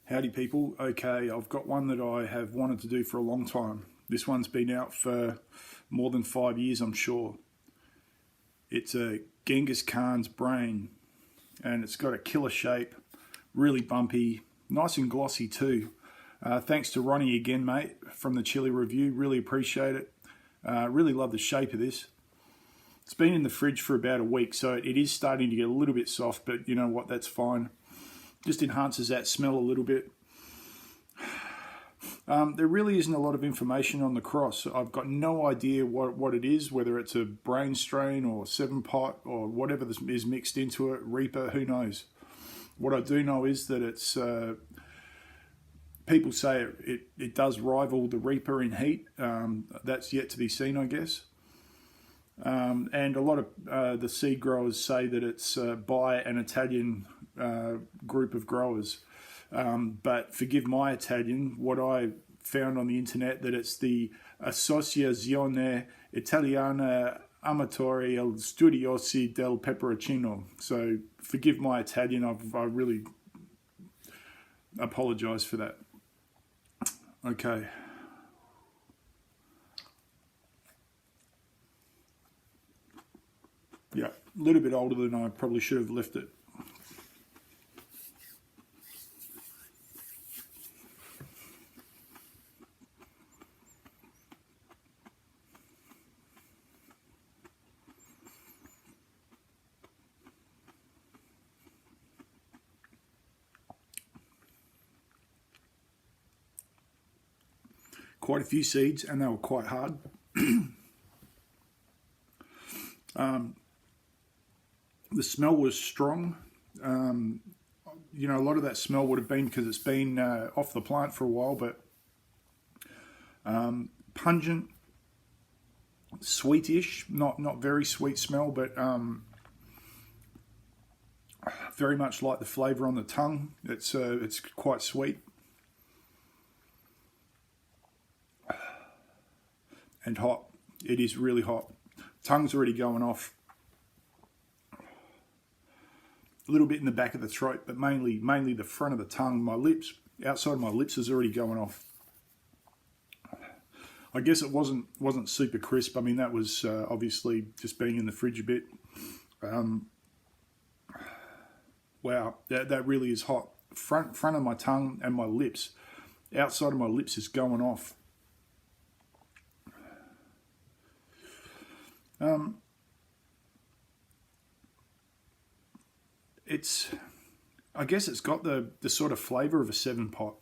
Howdy people. Okay, I've got one that I have wanted to do for a long time. This one's been out for more than 5 years, I'm sure. It's a Genghis Khan's brain, and it's got a killer shape, really bumpy, nice and glossy too. Thanks to Ronnie again, mate, from the chilli review. Really appreciate it. Really love the shape of this. It's been in the fridge for about a week, so it is starting to get a little bit soft, but you know what, that's fine. Just enhances that smell a little bit. There really isn't a lot of information on the cross. I've got no idea what it is, whether it's a brain strain or 7-pot or whatever is mixed into it, Reaper, who knows. What I do know is that it's, people say it does rival the Reaper in heat. That's yet to be seen, I guess. And a lot of the seed growers say that it's by an Italian group of growers. But forgive my Italian, what I found on the internet, that it's the Associazione Italiana Amatori e Studiosi del Peperoncino. So forgive my Italian, I really apologise for that. Okay. Yeah, a little bit older than I probably should have left it. Quite a few seeds, and they were quite hard. The smell was strong. You know, a lot of that smell would have been because it's been off the plant for a while, but pungent, sweetish, not very sweet smell, but very much like the flavour on the tongue. It's quite sweet. And hot. It is really hot. Tongue's already going off. A little bit in the back of the throat, but mainly the front of the tongue. My lips, outside of my lips, is already going off. I guess it wasn't super crisp. I mean, that was obviously just being in the fridge a bit. Wow, that really is hot. Front of my tongue and my lips, outside of my lips is going off. I guess it's got the sort of flavour of a 7-pot.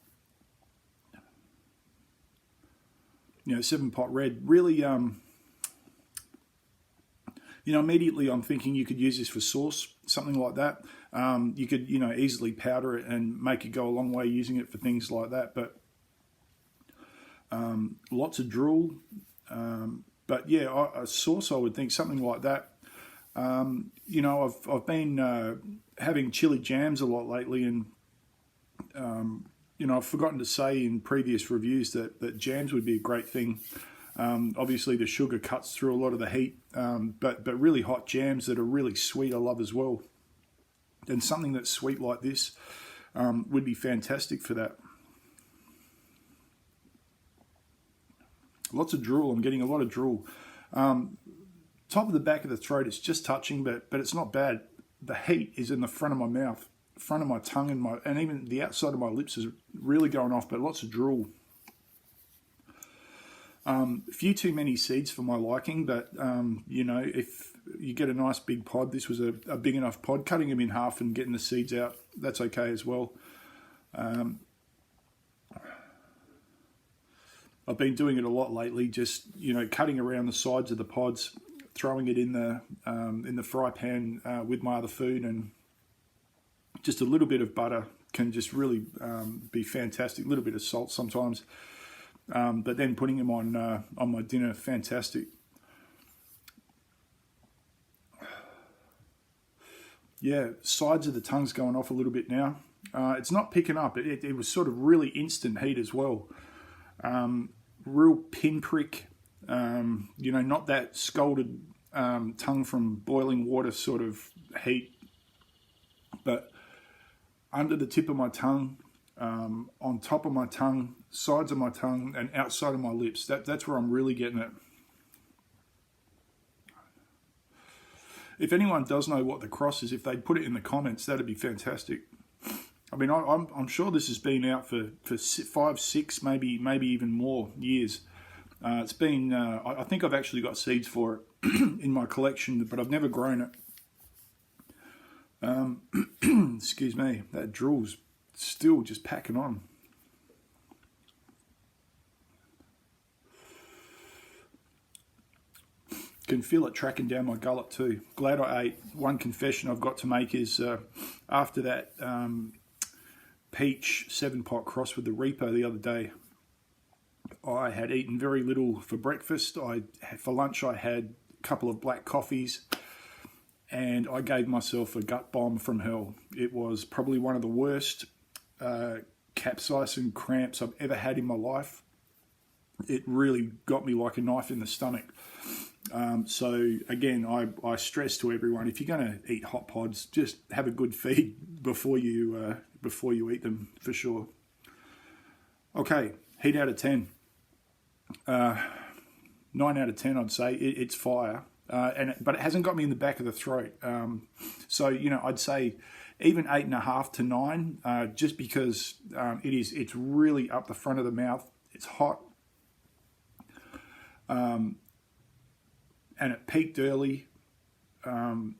You know, 7-pot red. Really, you know, immediately I'm thinking you could use this for sauce, something like that. You could, you know, easily powder it and make it go a long way using it for things like that. But lots of drool. But yeah, a sauce, I would think something like that. You know, I've been having chili jams a lot lately, and you know, I've forgotten to say in previous reviews that jams would be a great thing. Obviously, the sugar cuts through a lot of the heat, but really hot jams that are really sweet, I love as well. And something that's sweet like this would be fantastic for that. Lots of drool. I'm getting a lot of drool. Top of the back of the throat, it's just touching, but it's not bad. The heat is in the front of my mouth, front of my tongue, and even the outside of my lips is really going off, but lots of drool. A few too many seeds for my liking, but you know, if you get a nice big pod, this was a big enough pod. Cutting them in half and getting the seeds out, that's okay as well. I've been doing it a lot lately, just, you know, cutting around the sides of the pods, throwing it in the fry pan with my other food, and just a little bit of butter can just really be fantastic. A little bit of salt sometimes, but then putting them on my dinner, fantastic. Yeah, sides of the tongue's going off a little bit now. It's not picking up. It was sort of really instant heat as well. Real pinprick, you know, not that scalded tongue from boiling water sort of heat, but under the tip of my tongue, on top of my tongue, sides of my tongue, and outside of my lips. That's where I'm really getting it. If anyone does know what the cross is, if they'd put it in the comments, that'd be fantastic. I mean, I'm sure this has been out for 5, 6, maybe even more years. It's been, I think I've actually got seeds for it in my collection, but I've never grown it. Excuse me, that drill's still just packing on. Can feel it tracking down my gullet too. Glad I ate. One confession I've got to make is after that peach 7-pot cross with the Reaper the other day, I had eaten very little for breakfast. For lunch I had a couple of black coffees, and I gave myself a gut bomb from hell. It was probably one of the worst capsaicin cramps I've ever had in my life. It really got me like a knife in the stomach. So again, I stress to everyone, if you're going to eat hot pods, just have a good feed before you eat them, for sure. Okay, heat out of 10. 9 out of 10, I'd say. It's fire, but it hasn't got me in the back of the throat. So I'd say even 8.5 to 9, just because it's really up the front of the mouth. It's hot. And it peaked early, and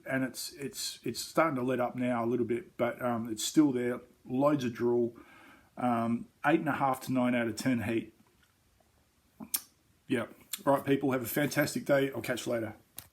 it's starting to let up now a little bit, but it's still there. Loads of drool. 8.5 to 9 out of 10 heat. Yeah. All right, people, have a fantastic day. I'll catch you later.